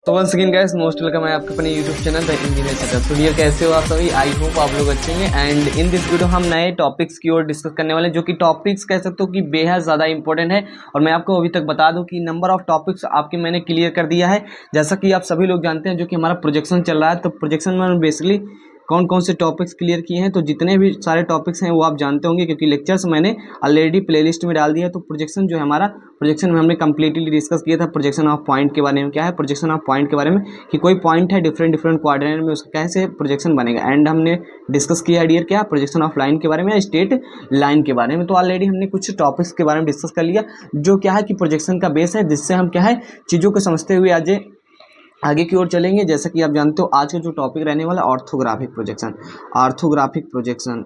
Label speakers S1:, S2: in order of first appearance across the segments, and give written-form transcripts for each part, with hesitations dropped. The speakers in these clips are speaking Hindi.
S1: तो once again guys most welcome है आपके अपने YouTube channel the engineer setup. तो डियर कैसे हो आप सभी, आई होप आप लोग अच्छे होंगे। एंड इन दिस वीडियो हम नए टॉपिक्स की ओर डिस्कस करने वाले हैं, जो कि टॉपिक्स कह सकते हो कि बेहद ज़्यादा इंपॉर्टेंट है। और मैं आपको अभी तक बता दूं कि नंबर ऑफ टॉपिक्स आपके मैंने क्लियर कर दिया है। जैसा कि आप सभी लोग जानते हैं, जो कि हमारा प्रोजेक्शन चल रहा है, तो प्रोजेक्शन में बेसिकली कौन कौन से टॉपिक्स क्लियर किए हैं, तो जितने भी सारे टॉपिक्स हैं वो आप जानते होंगे, क्योंकि लेक्चर्स मैंने ऑलरेडी प्लेलिस्ट में डाल दिया है। तो प्रोजेक्शन जो है हमारा, प्रोजेक्शन में हमने कंप्लीटली डिस्कस किया था प्रोजेक्शन ऑफ पॉइंट के बारे में। क्या है प्रोजेक्शन ऑफ पॉइंट के बारे में, कि कोई पॉइंट है डिफरेंट डिफरेंट क्वाड्रेंट में, उसका कैसे प्रोजेक्शन बनेगा। एंड हमने डिस्कस किया है डियर क्या, प्रोजेक्शन ऑफ लाइन के बारे में या स्ट्रेट लाइन के बारे में। तो ऑलरेडी हमने कुछ टॉपिक्स के बारे में डिस्कस कर लिया, जो क्या है कि प्रोजेक्शन का बेस है, जिससे हम क्या है चीज़ों को समझते हुए आज आगे की ओर चलेंगे। जैसा कि आप जानते हो आज का जो टॉपिक रहने वाला ऑर्थोग्राफिक प्रोजेक्शन। ऑर्थोग्राफिक प्रोजेक्शन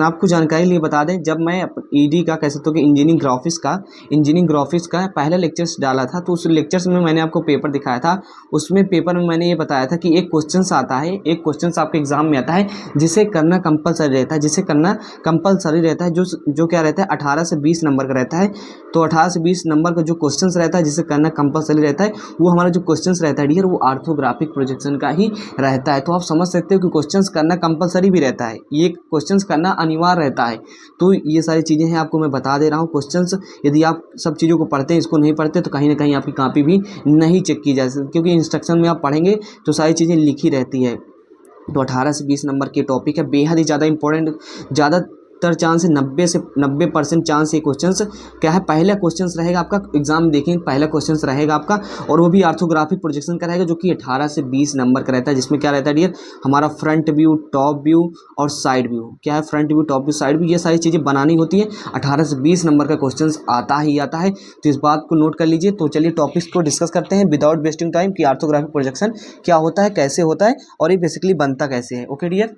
S1: आपको जानकारी लिए बता दें, जब मैं ईडी का कह सकते हो कि इंजीनियरिंग ग्राफिक्स का पहला लेक्चर्स डाला था, तो उस लेक्चर्स में मैंने आपको पेपर दिखाया था। उसमें पेपर में मैंने ये बताया था कि एक क्वेश्चन आता है, एक क्वेश्चन आपके एग्जाम में आता है, जिसे करना कंपलसरी रहता है, जो क्या रहता है 18 से 20 नंबर का रहता है। तो 18 से 20 नंबर का जो क्वेश्चन रहता है, जिसे करना कंपलसरी रहता है, वो हमारा जो क्वेश्चंस रहता है डियर, वो ऑर्थोग्राफिक प्रोजेक्शन का ही रहता है। तो आप समझ सकते हो कि क्वेश्चंस करना कंपलसरी भी रहता है, ये क्वेश्चंस करना अनिवार्य रहता है। तो ये सारी चीज़ें हैं, आपको मैं बता दे रहा हूँ। क्वेश्चंस यदि आप सब चीज़ों को पढ़ते हैं, इसको नहीं पढ़ते, तो कहीं ना कहीं आपकी कॉपी भी नहीं चेक की जा सकती, क्योंकि इंस्ट्रक्शन में आप पढ़ेंगे तो सारी चीज़ें लिखी रहती है। तो 18 से 20 नंबर के टॉपिक है, बेहद ही ज़्यादा इंपॉर्टेंट, ज़्यादातर चांस है 90% चांस ये क्वेश्चंस क्या है, पहला क्वेश्चंस रहेगा आपका एग्जाम में। देखेंगे पहला क्वेश्चंस रहेगा आपका, और वो भी ऑर्थोग्राफिक प्रोजेक्शन का रहेगा, जो कि 18 से 20 नंबर का रहता है। जिसमें क्या रहता है डियर, हमारा फ्रंट व्यू, टॉप व्यू और साइड व्यू। क्या है front view, top view, side view, ये सारी चीज़ें बनानी होती है। 18 से 20 नंबर का क्वेश्चन आता ही आता है, तो इस बात को नोट कर लीजिए। तो चलिए टॉपिक्स को डिस्कस करते हैं विदाउट वेस्टिंग टाइम, कि ऑर्थोग्राफिक प्रोजेक्शन क्या होता है, कैसे होता है, और ये बेसिकली बनता कैसे है। ओके डियर,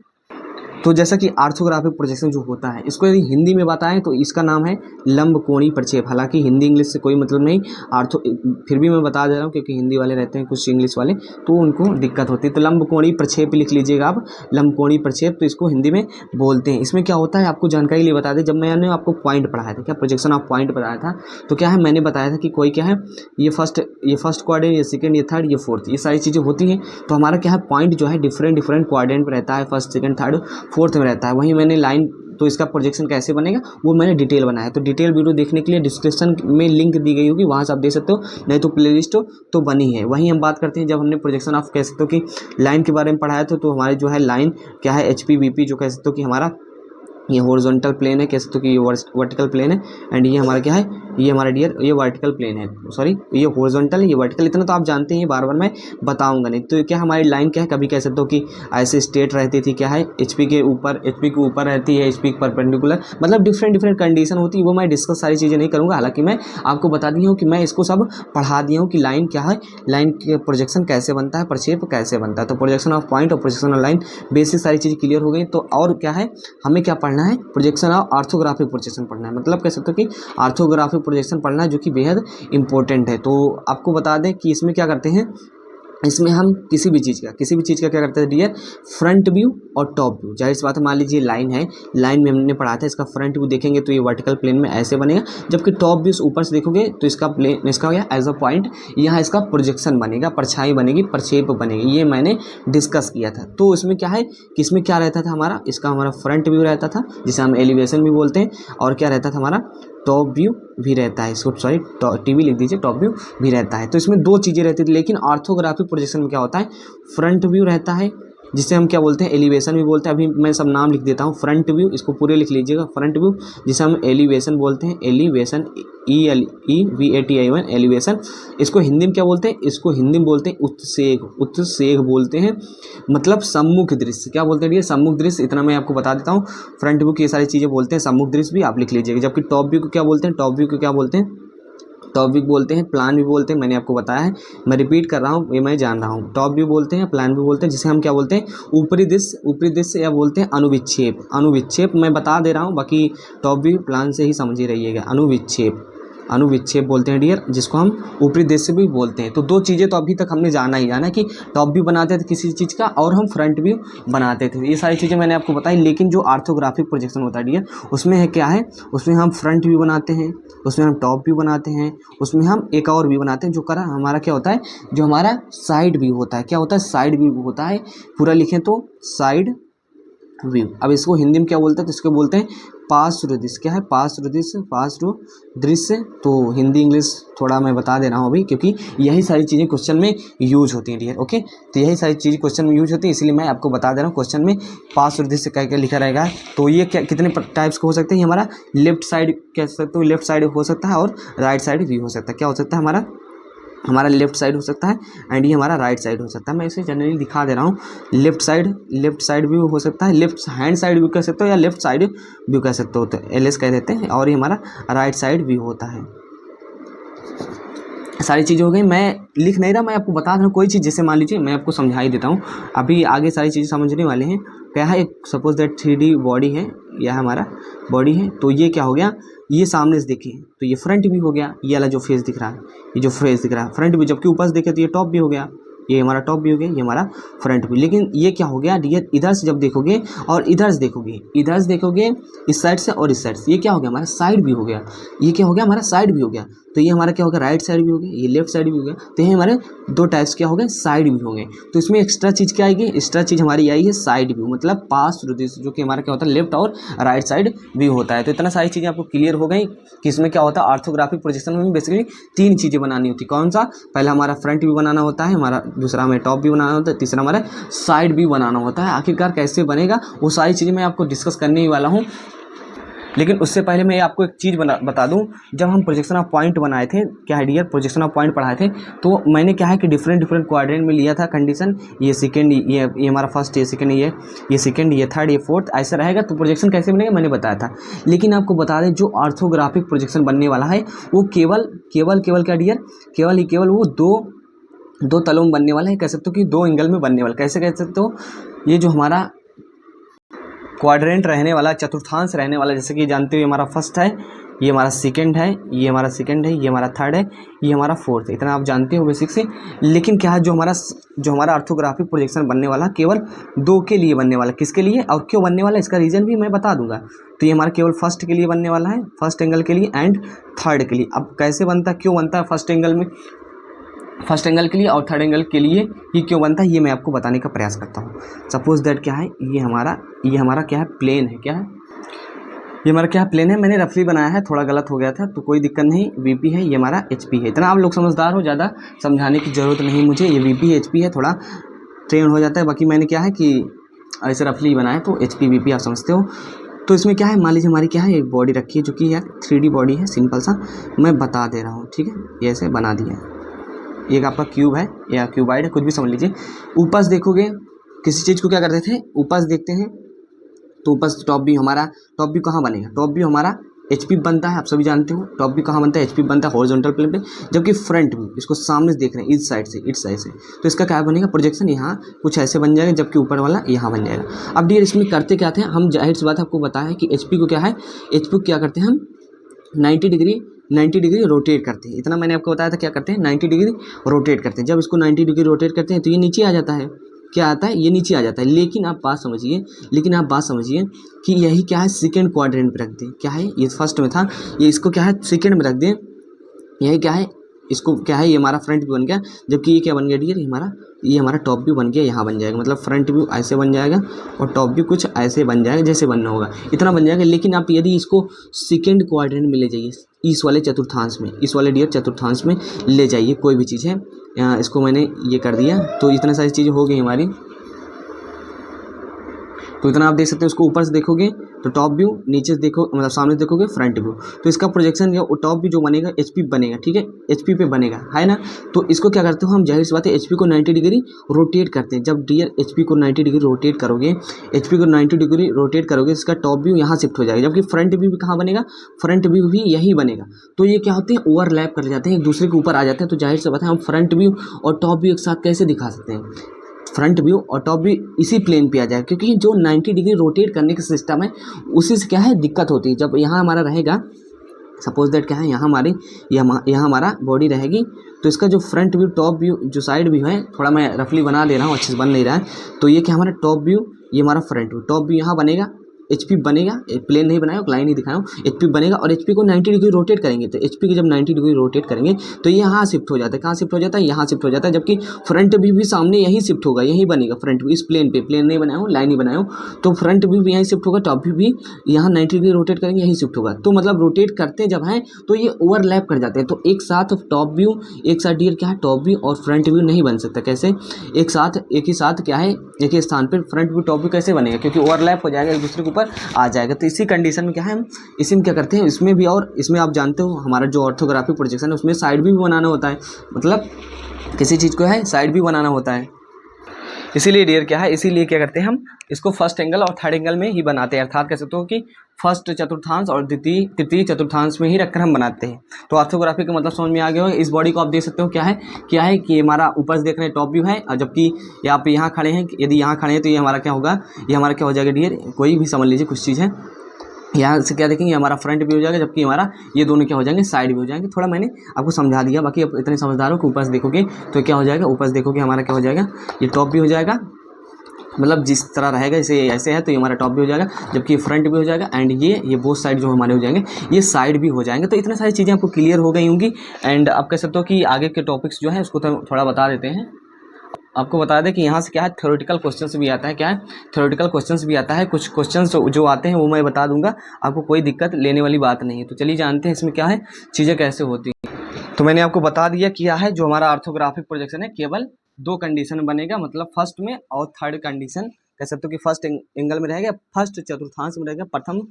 S1: तो जैसा कि ऑर्थोग्राफिक प्रोजेक्शन जो होता है, इसको यदि हिंदी में बताएं तो इसका नाम है लंबकोणीय प्रक्षेप। हालांकि हिंदी इंग्लिश से कोई मतलब नहीं, फिर भी मैं बता दे रहा हूं, क्योंकि हिंदी वाले रहते हैं कुछ इंग्लिश वाले, तो उनको दिक्कत होती है। तो लंबकोणीय प्रक्षेप लिख लीजिएगा आप, लंबकोणीय प्रक्षेप, तो इसको हिंदी में बोलते हैं। इसमें क्या होता है आपको जानकारी लिए बता दें, जब मैंने आपको पॉइंट पढ़ाया था, क्या प्रोजेक्शन ऑफ पॉइंट बताया था, तो क्या है मैंने बताया था कि कोई क्या है, ये फर्स्ट क्वाड्रेंट, ये सेकंड, ये थर्ड, ये फोर्थ, ये सारी चीज़ें होती हैं। तो हमारा क्या है पॉइंट जो है डिफरेंट डिफरेंट क्वाड्रेंट पर रहता है, फर्स्ट सेकंड थर्ड फोर्थ में रहता है। वहीं मैंने लाइन, तो इसका प्रोजेक्शन कैसे बनेगा वो मैंने डिटेल बनाया। तो डिटेल वीडियो देखने के लिए डिस्क्रिप्शन में लिंक दी गई होगी, वहाँ से आप देख सकते हो, नहीं तो प्लेलिस्ट तो बनी है। वहीं हम बात करते हैं, जब हमने प्रोजेक्शन ऑफ कह सकते हो कि लाइन के बारे में पढ़ाया था, तो हमारे जो है लाइन क्या है HPVP, जो कह सकते हो कि हमारा ये हॉरिजॉन्टल प्लेन है, कह सकते हो कि ये वर्टिकल प्लेन है। एंड ये हमारा क्या है, ये हमारा डियर ये वर्टिकल प्लेन है, सॉरी ये हॉरिजॉन्टल, ये वर्टिकल, इतना तो आप जानते हैं, बार बार मैं बताऊंगा नहीं। तो क्या हमारी लाइन क्या है, कभी कह सकते हो कि ऐसे स्ट्रेट रहती थी, क्या है HP के ऊपर रहती है, HP के परपेंडिकुलर, मतलब डिफरेंट डिफरेंट कंडीशन होती है। वो मैं डिस्कस सारी चीज़ें नहीं करूँगा, हालांकि मैं आपको बता दी हूँ कि मैं इसको सब पढ़ा दिया हूँ कि लाइन क्या है, लाइन के प्रोजेक्शन कैसे बनता है, प्रक्षेप कैसे बनता है। तो प्रोजेक्शन ऑफ पॉइंट और प्रोजेक्शन ऑफ लाइन, बेसिक सारी चीज़ें क्लियर हो गई। तो और क्या है, हमें क्या पढ़ना है, प्रोजेक्शन ऑफ ऑर्थोग्राफिक प्रोजेक्शन पढ़ना है। मतलब कह सकते हो कि ऑर्थोग्राफिक प्रोजेक्शन पढ़ना है, जो कि बेहद इंपॉर्टेंट है। तो आपको बता दें कि इसमें क्या करते हैं, इसमें हम किसी भी चीज़ का क्या करते हैं डियर, फ्रंट व्यू और टॉप व्यू। जाहिर सी बात है, मान लीजिए लाइन है, लाइन में हमने पढ़ा था, इसका फ्रंट व्यू देखेंगे तो ये वर्टिकल प्लेन में ऐसे बनेगा, जबकि टॉप व्यू ऊपर से देखोगे तो इसका प्लेन, इसका क्या एज अ पॉइंट, यहाँ इसका प्रोजेक्शन बनेगा, परछाई बनेगी, प्रक्षेप बनेगी। ये मैंने डिस्कस किया था। तो इसमें क्या है कि इसमें क्या रहता था हमारा फ्रंट व्यू रहता था, जिसे हम एलिवेशन भी बोलते हैं, और क्या रहता था हमारा टॉप व्यू भी रहता है। इसको सॉरी टीवी लिख दीजिए, टॉप व्यू भी रहता है। तो इसमें दो चीज़ें रहती थी। लेकिन ऑर्थोग्राफिक प्रोजेक्शन में क्या होता है, फ्रंट व्यू रहता है, जिसे हम क्या बोलते हैं, एलिवेशन भी बोलते हैं। अभी मैं सब नाम लिख देता हूँ। फ्रंट व्यू, इसको पूरे लिख लीजिएगा, फ्रंट व्यू, जिसे हम एलिवेशन बोलते हैं, एलिवेशन, ELEVATION, एलिवेशन। इसको हिंदी में क्या बोलते हैं, इसको हिंदी में बोलते हैं उत्सेग बोलते हैं, मतलब सम्मुख दृश्य। क्या बोलते हैं ये, सम्मुख दृश्य। इतना मैं आपको बता देता हूँ। फ्रंट व्यू की ये सारी चीज़ें बोलते हैं, सम्मुख दृश्य भी आप लिख लीजिएगा। जबकि टॉप व्यू को क्या बोलते हैं, टॉप व्यू को क्या बोलते हैं, टॉप व्यू बोलते हैं, प्लान भी बोलते हैं। मैंने आपको बताया है, मैं रिपीट कर रहा हूँ, ये मैं जान रहा हूँ। टॉप व्यू बोलते हैं, प्लान भी बोलते हैं, जिसे हम क्या बोलते हैं, ऊपरी दृश्य या बोलते हैं अनुविक्षेप। मैं बता दे रहा हूँ, बाकी टॉप व्यू प्लान से ही समझ ही रहिएगा। अनुविक्षेप, अनुविक्षेप बोलते हैं डियर, जिसको हम ऊपरी दृश्य भी बोलते हैं। तो दो चीज़ें तो अभी तक हमने जाना ही जाना कि टॉप व्यू बनाते थे किसी चीज़ का और हम फ्रंट व्यू बनाते थे, ये सारी चीज़ें मैंने आपको बताई। लेकिन जो ऑर्थोग्राफिक प्रोजेक्शन होता है डियर, उसमें है क्या है, उसमें हम फ्रंट व्यू बनाते हैं, उसमें हम टॉप व्यू बनाते हैं, उसमें हम एक और व्यू बनाते हैं जो करा हमारा क्या होता है, जो हमारा साइड व्यू होता है। क्या होता है, साइड व्यू होता है। पूरा लिखें तो साइड व्यू। अब इसको हिंदी में क्या बोलते हैं, तो इसको बोलते हैं पार्श्व दृश्य। क्या है, पार्श्व दृश्य, पार्श्व दृश्य। तो हिंदी इंग्लिश थोड़ा मैं बता दे रहा हूँ अभी, क्योंकि यही सारी चीज़ें क्वेश्चन में यूज होती हैं डियर। ओके, तो यही सारी चीज़ें क्वेश्चन में यूज होती है, इसलिए मैं आपको बता दे रहा हूँ क्वेश्चन में पार्श्व दृश्य क्या क्या लिखा रहेगा। तो ये क्या कितने टाइप्स का हो सकते हैं, ये हमारा लेफ्ट साइड कह सकते हो, लेफ्ट साइड हो सकता है और राइट साइड व्यू हो सकता है। क्या हो सकता है, हमारा लेफ्ट साइड हो सकता है एंड ये हमारा राइट साइड हो सकता है। मैं इसे जनरली दिखा दे रहा हूँ। लेफ्ट साइड व्यू हो सकता है, लेफ्ट हैंड साइड व्यू कह सकते हो या लेफ्ट साइड व्यू कह सकते हो, तो LS कह देते हैं। और ये हमारा राइट साइड व्यू होता है। सारी चीज़ें हो गई, मैं लिख नहीं रहा, मैं आपको बता रहा हूँ कोई चीज़। जैसे मान लीजिए मैं आपको समझा ही देता हूँ, अभी आगे सारी चीज़ें समझने वाले हैं। क्या है, एक सपोज दैट 3D बॉडी है, यह हमारा बॉडी है। तो ये क्या हो गया, ये सामने से देखें तो ये फ्रंट भी हो गया, ये वाला जो फेस दिख रहा है, ये जो फेस दिख रहा है फ्रंट भी। जबकि ऊपर से देखें तो ये टॉप भी हो गया, ये हमारा टॉप भी हो गया, ये हमारा फ्रंट भी। लेकिन ये क्या हो गया डियर, इधर से जब देखोगे और इधर से देखोगे इस साइड से और इस साइड से, ये क्या हो गया, हमारा साइड भी हो गया। ये क्या हो गया, हमारा साइड भी हो गया। तो ये हमारा क्या हो गया, राइट साइड भी हो गया, ये लेफ्ट साइड भी हो गया। तो ये हमारे दो टाइप्स क्या हो गए, साइड व्यू हो गए। तो इसमें एक्स्ट्रा चीज़ क्या आएगी, एक्स्ट्रा चीज़ हमारी आई है साइड व्यू, मतलब पार्श्व दृश्य, जो कि हमारा क्या होता है, लेफ्ट और राइट साइड व्यू होता है। तो इतना सारी चीज़ें आपको क्लियर हो गई कि इसमें क्या होता है, ऑर्थोग्राफिक प्रोजेक्शन में बेसिकली तीन चीज़ें बनानी होती है। कौन सा, पहला हमारा फ्रंट व्यू बनाना होता है हमारा, दूसरा हमें टॉप व्यू बनाना होता है, तीसरा हमारा साइड व्यू बनाना होता है। आखिरकार कैसे बनेगा वो सारी चीज़ें मैं आपको डिस्कस करने ही वाला हूँ। लेकिन उससे पहले मैं आपको एक चीज़ बता दूं, जब हम प्रोजेक्शन ऑफ पॉइंट बनाए थे, क्या है डियर, प्रोजेक्शन ऑफ पॉइंट पढ़ाए थे, तो मैंने क्या है कि डिफरेंट क्वाड्रेंट में लिया था कंडीशन। ये सेकंड, ये हमारा फर्स्ट, ये सेकंड, ये सेकंड, ये थर्ड, ये फोर्थ, ऐसा रहेगा। तो प्रोजेक्शन कैसे बनेगा मैंने बताया था। लेकिन आपको बता दें, जो ऑर्थोग्राफिक प्रोजेक्शन बनने वाला है वो केवल क्या डियर, केवल वो दो तलों में बनने वाला है। कह सकते हो कि दो एंगल में बनने वाला। कैसे कह सकते हो, ये जो हमारा क्वाड्रेंट रहने वाला, चतुर्थांश रहने वाला, जैसे कि जानते हो हमारा फर्स्ट है, ये हमारा सेकंड है, ये हमारा सेकंड है, ये हमारा थर्ड है, ये हमारा फोर्थ है। इतना आप जानते हो बेसिक से। लेकिन क्या है, जो हमारा ऑर्थोग्राफिक प्रोजेक्शन बनने वाला केवल दो के लिए बनने वाला। किसके लिए और क्यों बनने वाला, इसका रीज़न भी मैं बता दूंगा। तो ये हमारा केवल फर्स्ट के लिए बनने वाला है, फर्स्ट एंगल के लिए एंड थर्ड के लिए। अब कैसे बनता है, क्यों बनता है फर्स्ट एंगल के लिए और थर्ड एंगल के लिए, ये क्यों बनता है, ये मैं आपको बताने का प्रयास करता हूँ। सपोज दैट क्या है, ये हमारा क्या है, प्लेन है। क्या है, ये हमारा क्या प्लेन है। मैंने रफली बनाया है, थोड़ा गलत हो गया था तो कोई दिक्कत नहीं। VP है, ये हमारा HP है। इतना आप लोग समझदार हो, ज़्यादा समझाने की ज़रूरत नहीं मुझे। ये VP HP है, थोड़ा ट्रेन हो जाता है। बाकी मैंने क्या है कि ऐसे रफली बनाया, तो HP VP आप समझते हो। तो इसमें क्या है, मान लीजिए हमारी क्या है, एक बॉडी रखी है जो कि यार 3D बॉडी है, सिंपल सा मैं बता दे रहा हूँ। ठीक है, ये ऐसे बना दिया। एक आपका क्यूब है या क्यूबाइड है, कुछ भी समझ लीजिए। ऊपर से देखोगे किसी चीज़ को क्या करते थे, ऊपर से देखते हैं तो ऊपर से टॉप व्यू कहाँ बनेगा, टॉप व्यू हमारा HP बनता है। आप सभी जानते हो टॉप व्यू कहाँ बनता है, HP बनता है हॉरिजॉन्टल प्लेन पे। जबकि फ्रंट व्यू, इसको सामने से देख रहे हैं, इस साइड से, तो इसका क्या बनेगा, प्रोजेक्शन यहाँ कुछ ऐसे बन जाएगा, जबकि ऊपर वाला यहाँ बन जाएगा। अब डियर इसमें करते क्या थे हम, जाहिर सी बात आपको बताया है कि HP को क्या है, HP को क्या करते हैं हम 90 डिग्री रोटेट करते हैं। इतना मैंने आपको बताया था, क्या करते हैं 90 डिग्री रोटेट करते हैं। जब इसको 90 डिग्री रोटेट करते हैं तो ये नीचे आ जाता है। क्या आता है, ये नीचे आ जाता है। लेकिन आप बात समझिए कि यही क्या है, सेकंड क्वाड्रेंट पे रख दें। क्या है, ये फर्स्ट में था, ये इसको क्या है सेकंड में रख दें। यही क्या है, इसको क्या है, ये हमारा फ्रंट व्यू बन गया। जबकि ये क्या बन गया डियर, ये हमारा टॉप व्यू बन गया, यहाँ बन जाएगा। मतलब फ्रंट व्यू ऐसे बन जाएगा और टॉप व्यू कुछ ऐसे बन जाएगा, जैसे बनना होगा इतना बन जाएगा। लेकिन आप यदि इसको सेकंड क्वाड्रेंट में ले जाइए, इस वाले डियर चतुर्थांश में ले जाइए, कोई भी चीज़ है, इसको मैंने ये कर दिया। तो इतना सारी चीज़ें हो गई हमारी। तो इतना आप देख सकते हैं। उसको ऊपर से देखोगे तो टॉप व्यू, नीचे से देखो मतलब सामने से देखोगे फ्रंट व्यू। तो इसका प्रोजेक्शन या टॉप व्यू जो बनेगा HP बनेगा। ठीक है, HP पे बनेगा, है ना। तो इसको क्या करते हो हम, जाहिर सी बात है HP को 90 डिग्री रोटेट करते हैं। जब डियर HP को 90 डिग्री रोटेट करोगे, इसका टॉप व्यू यहाँ शिफ्ट हो जाएगा। जबकि फ्रंट व्यू भी कहाँ बनेगा, फ्रंट व्यू भी यही बनेगा। तो ये क्या होते हैं, ओवरलैप कर जाते हैं, एक दूसरे के ऊपर आ जाते हैं। तो जाहिर सी बात है हम फ्रंट व्यू और टॉप व्यू एक साथ कैसे दिखा सकते हैं, फ्रंट व्यू और टॉप व्यू इसी प्लेन पे आ जाए। क्योंकि जो 90 डिग्री रोटेट करने का सिस्टम है उसी से क्या है दिक्कत होती है। जब यहाँ हमारा रहेगा सपोज दैट क्या है, यहाँ हमारी यहाँ हमारा बॉडी रहेगी, तो इसका जो फ्रंट व्यू, टॉप व्यू, जो साइड व्यू है, थोड़ा मैं रफली बना दे रहा हूँ, अच्छे से बन नहीं रहा है, तो ये क्या हमारा टॉप व्यू, ये हमारा फ्रंट व्यू। टॉप व्यू यहाँ बनेगा, एचपी बनेगा, प्लेन नहीं बनाया, लाइन ही दिखाया हूँ, एचपी बनेगा और एचपी को 90 डिग्री रोटेट करेंगे, तो एचपी को जब 90 डिग्री रोटेट करेंगे तो ये यहाँ शिफ्ट हो जाता है, कहाँ शिफ्ट हो जाता है, यहाँ शिफ्ट हो जाता है, जबकि फ्रंट व्यू भी सामने यहीं शिफ्ट होगा, यहीं बनेगा फ्रंट व्यू, इस प्लेन पे, प्लेन नहीं बनाया हूँ, लाइन ही बनाया हूँ, तो फ्रंट व्यू भी यहीं शिफ्ट होगा, टॉप व्यू भी यहाँ 90 डिग्री रोटेट करेंगे, यहीं शिफ्ट होगा। तो मतलब रोटेट करते जब हैं तो ये ओवरलैप कर जाते हैं, तो एक साथ टॉप व्यू, एक साथ डियर क्या है, टॉप व्यू और फ्रंट व्यू नहीं बन सकता। कैसे एक साथ, एक ही साथ क्या है, एक ही स्थान पर फ्रंट व्यू टॉप व्यू कैसे बनेगा, क्योंकि ओवरलैप हो जाएगा, एक दूसरे के ऊपर आ जाएगा। तो इसी कंडीशन में क्या है, हम इसी में क्या करते हैं, इसमें भी, और इसमें आप जानते हो हमारा जो ऑर्थोग्राफिक प्रोजेक्शन है उसमें साइड भी बनाना होता है, मतलब किसी चीज़ को है साइड भी बनाना होता है। इसीलिए डियर क्या है, इसीलिए क्या करते हैं, हम इसको फर्स्ट एंगल और थर्ड एंगल में ही बनाते हैं, अर्थात कह सकते हो कि फर्स्ट चतुर्थांश और तृतीय चतुर्थांश में ही रखकर हम बनाते हैं। तो ऑर्थोग्राफी का मतलब समझ में आ गया होगा। इस बॉडी को आप देख सकते हो क्या है कि हमारा ऊपर से देख रहे हैं टॉप व्यू है, और जबकि आप यहाँ खड़े हैं, यदि यहाँ खड़े हैं तो ये हमारा क्या होगा, ये हमारा क्या हो जाएगा डियर, कोई भी समझ लीजिए कुछ चीज़ है, यहाँ से क्या देखेंगे, हमारा फ्रंट भी हो जाएगा, जबकि हमारा ये दोनों क्या हो जाएंगे, साइड भी हो जाएंगे। थोड़ा मैंने आपको समझा दिया, बाकी अब इतने समझदार हो कि ऊपर से देखोगे तो क्या हो जाएगा, ऊपर से देखोगे हमारा क्या हो जाएगा, ये टॉप भी हो जाएगा, मतलब जिस तरह रहेगा, जैसे ऐसे है तो ये हमारा टॉप भी हो जाएगा, जबकि फ्रंट भी हो जाएगा, एंड ये बोथ साइड जो हमारे हो जाएंगे, ये साइड भी हो जाएंगे। तो इतनी सारी चीज़ें आपको क्लियर हो गई होंगी। एंड आप कह सकते हो कि आगे के टॉपिक्स जो है उसको थोड़ा बता देते हैं। आपको बता दें कि यहाँ से क्या है, थ्योरेटिकल क्वेश्चंस भी आता है, क्या है, थ्योरेटिकल क्वेश्चंस भी आता है। कुछ क्वेश्चंस जो आते हैं वो मैं बता दूंगा, आपको कोई दिक्कत लेने वाली बात नहीं है। तो चलिए जानते हैं इसमें क्या है, चीज़ें कैसे होती हैं। तो मैंने आपको बता दिया क्या है, जो हमारा ऑर्थोग्राफिक प्रोजेक्शन है केवल 2 कंडीशन बनेगा, मतलब फर्स्ट में और थर्ड कंडीशन, कह सकते हो कि फर्स्ट एंगल में रहेगा, फर्स्ट चतुर्थांश में रहेगा, प्रथम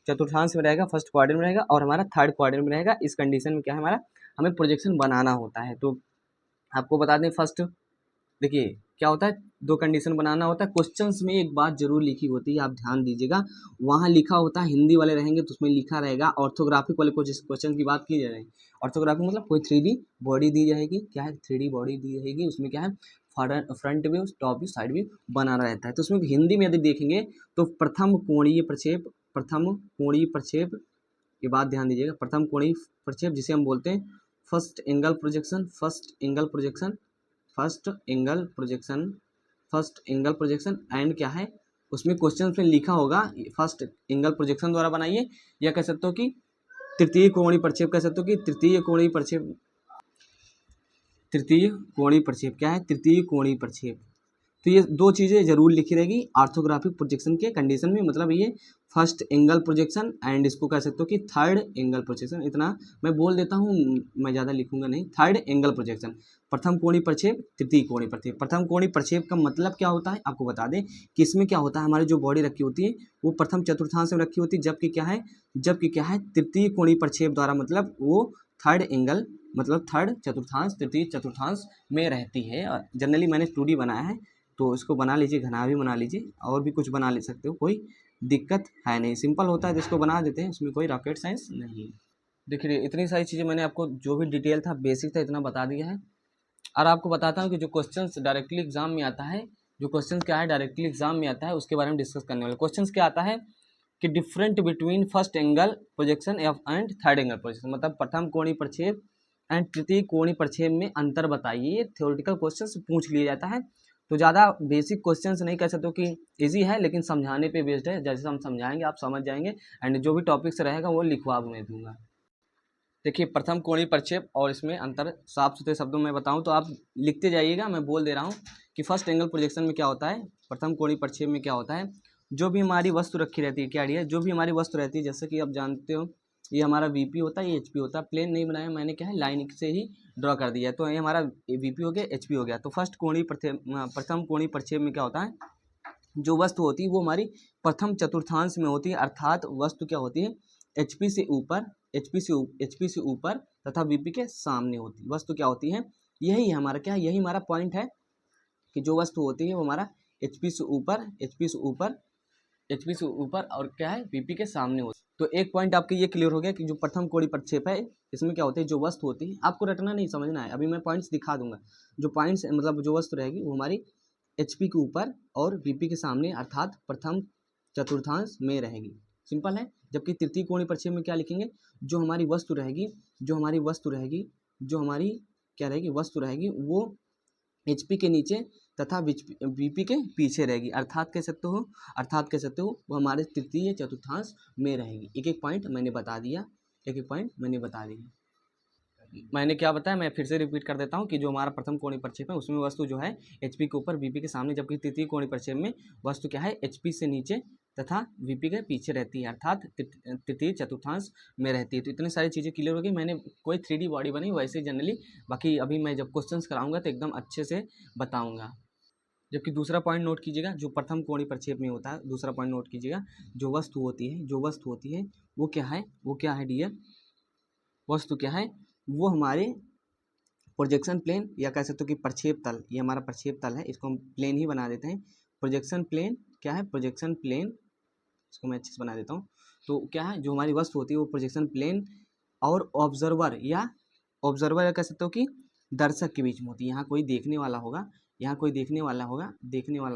S1: चतुर्थांश में रहेगा, फर्स्ट क्वाड्रेंट में रहेगा, और हमारा थर्ड क्वाड्रेंट में रहेगा। इस कंडीशन में क्या है, हमारा हमें प्रोजेक्शन बनाना होता है। तो आपको बता दें, फर्स्ट देखिए क्या होता है, 2 कंडीशन बनाना होता है। क्वेश्चंस में एक बात जरूर लिखी होती है, आप ध्यान दीजिएगा, वहाँ लिखा होता है, हिंदी वाले रहेंगे तो उसमें लिखा रहेगा। ऑर्थोग्राफिक वाले क्वेश्चन की बात की जा रही है, ऑर्थोग्राफिक मतलब कोई 3D बॉडी दी जाएगी, क्या है 3D बॉडी दी जाएगी, उसमें क्या है front view, top view, side view बनाना रहता है। तो उसमें हिंदी में यदि देखेंगे तो प्रथम कोणीय प्रक्षेप, प्रथम कोणीय प्रक्षेप, ये बात ध्यान दीजिएगा, प्रथम कोणीय प्रक्षेप जिसे हम बोलते हैं first angle projection, first angle projection, first angle projection, first angle projection, and क्या है उसमें क्वेश्चन में लिखा होगा फर्स्ट एंगल प्रोजेक्शन द्वारा बनाइए, या कह सकते हो कि तृतीय कोणीय प्रक्षेप, कह सकते हो कि तृतीय कोणीय प्रक्षेप, तृतीय कोणीय प्रक्षेप क्या है, तृतीय कोणीय प्रक्षेप। तो ये 2 चीज़ें जरूर लिखी रहेगी ऑर्थोग्राफिक प्रोजेक्शन के कंडीशन में, मतलब ये फर्स्ट एंगल प्रोजेक्शन एंड इसको कह सकते हो कि थर्ड एंगल प्रोजेक्शन। इतना मैं बोल देता हूँ, मैं ज़्यादा लिखूंगा नहीं। थर्ड एंगल प्रोजेक्शन, प्रथम कोणीय प्रक्षेप, तृतीय कोणीय प्रक्षेप। प्रथम कोणीय प्रक्षेप का मतलब क्या होता है, आपको बता दें कि इसमें क्या होता है, हमारी जो बॉडी रखी होती है वो प्रथम चतुर्थांश में रखी होती है, जबकि क्या है तृतीय कोणीय प्रक्षेप द्वारा, मतलब वो थर्ड एंगल, मतलब थर्ड चतुर्थांश, तृतीय चतुर्थांश में रहती है। जनरली मैंने 2D बनाया है, तो इसको बना लीजिए, घना भी बना लीजिए, और भी कुछ बना ले सकते हो, कोई दिक्कत है नहीं, सिंपल होता है, जिसको बना देते हैं, उसमें कोई रॉकेट साइंस नहीं। देखिए इतनी सारी चीज़ें मैंने आपको, जो भी डिटेल था, बेसिक था, इतना बता दिया है। और आपको बताता हूँ कि जो क्वेश्चंस डायरेक्टली एग्जाम में आता है, जो क्वेश्चन क्या है डायरेक्टली एग्जाम में आता है, उसके बारे में डिस्कस करने वाले। क्वेश्चन क्या आता है कि different between first angle projection and third angle projection, मतलब प्रथम कोणीय प्रक्षेप एंड तृतीय कोणीय प्रक्षेप में अंतर बताइए। ये थ्योरेटिकल क्वेश्चन पूछ लिया जाता है, तो ज़्यादा बेसिक क्वेश्चंस नहीं कह सकते हो कि इजी है, लेकिन समझाने पे बेस्ड है, जैसे हम समझाएंगे आप समझ जाएंगे, एंड जो भी टॉपिक्स रहेगा वो लिखवा मैं दूंगा। देखिए प्रथम कोणीय प्रक्षेप और इसमें अंतर साफ सुथरे शब्दों में बताऊं तो आप लिखते जाइएगा, मैं बोल दे रहा हूं कि फर्स्ट एंगल प्रोजेक्शन में क्या होता है, प्रथम कोणीय प्रक्षेप में क्या होता है, जो भी हमारी वस्तु रखी रहती है, क्या है, जो भी हमारी वस्तु रहती है, जैसे कि आप जानते हो ये हमारा वीपी होता है, ये एचपी होता है। प्लेन नहीं बनाया मैंने, क्या है लाइन से ही ड्रॉ कर दिया है, तो ये हमारा वीपी हो गया, एचपी हो गया। तो फर्स्ट कोणीय प्रथम कोणीय प्रक्षेप में क्या होता है, जो वस्तु होती है वो हमारी प्रथम चतुर्थांश में होती है, अर्थात वस्तु क्या होती है एचपी से ऊपर, एचपी से ऊपर तथा वीपी के सामने होती है। वस्तु क्या होती है, यही है हमारा, क्या है, यही हमारा पॉइंट है कि जो वस्तु होती है वो हमारा एचपी से ऊपर, एचपी से ऊपर और क्या है वीपी के सामने होती है। तो एक पॉइंट आपके ये क्लियर हो गया कि जो प्रथम कोणीय प्रक्षेप है, इसमें क्या होती है, जो वस्तु होती है, आपको रटना नहीं समझना है, अभी मैं पॉइंट्स दिखा दूंगा। जो पॉइंट्स मतलब जो वस्तु रहेगी वो हमारी एचपी के ऊपर और वीपी के सामने, अर्थात प्रथम चतुर्थांश में रहेगी। सिंपल है। जबकि तृतीय कोणीय प्रक्षेप में क्या लिखेंगे, जो हमारी वस्तु रहेगी, जो हमारी क्या रहेगी, वस्तु रहेगी, वो HP के नीचे तथा VP के पीछे रहेगी। अर्थात कह सकते हो वो हमारे तृतीय चतुर्थांश में रहेगी। एक एक पॉइंट मैंने बता दिया। मैंने क्या बताया, मैं फिर से रिपीट कर देता हूँ कि जो हमारा प्रथम कोणीय प्रक्षेप है उसमें वस्तु जो है HP के ऊपर VP के सामने, जबकि तृतीय कोणीय प्रक्षेप में वस्तु क्या है HP से नीचे तथा VP के पीछे रहती है, अर्थात तृतीय चतुर्थांश में रहती है। तो इतनी सारी चीज़ें क्लियर हो गई। मैंने कोई 3D बॉडी बनी वैसे जनरली, बाकी अभी मैं जब क्वेश्चंस कराऊंगा तो एकदम अच्छे से बताऊंगा। जबकि दूसरा पॉइंट नोट कीजिएगा, जो प्रथम कोणीय प्रक्षेप में होता है, दूसरा पॉइंट नोट कीजिएगा, जो वस्तु होती है वो क्या है डियर, वस्तु क्या है, वो हमारे प्रोजेक्शन प्लेन या कह सकते हो कि प्रक्षेप तल, ये हमारा प्रक्षेप तल है, इसको हम प्लेन ही बना देते हैं। प्रोजेक्शन प्लेन क्या है, प्रोजेक्शन प्लेन, इसको मैं अच्छे से बना देता हूँ। तो क्या है, जो हमारी वस्तु होती है वो प्रोजेक्शन प्लेन और ऑब्जर्वर या कह सकते हो कि दर्शक के बीच में होती है। यहाँ कोई देखने वाला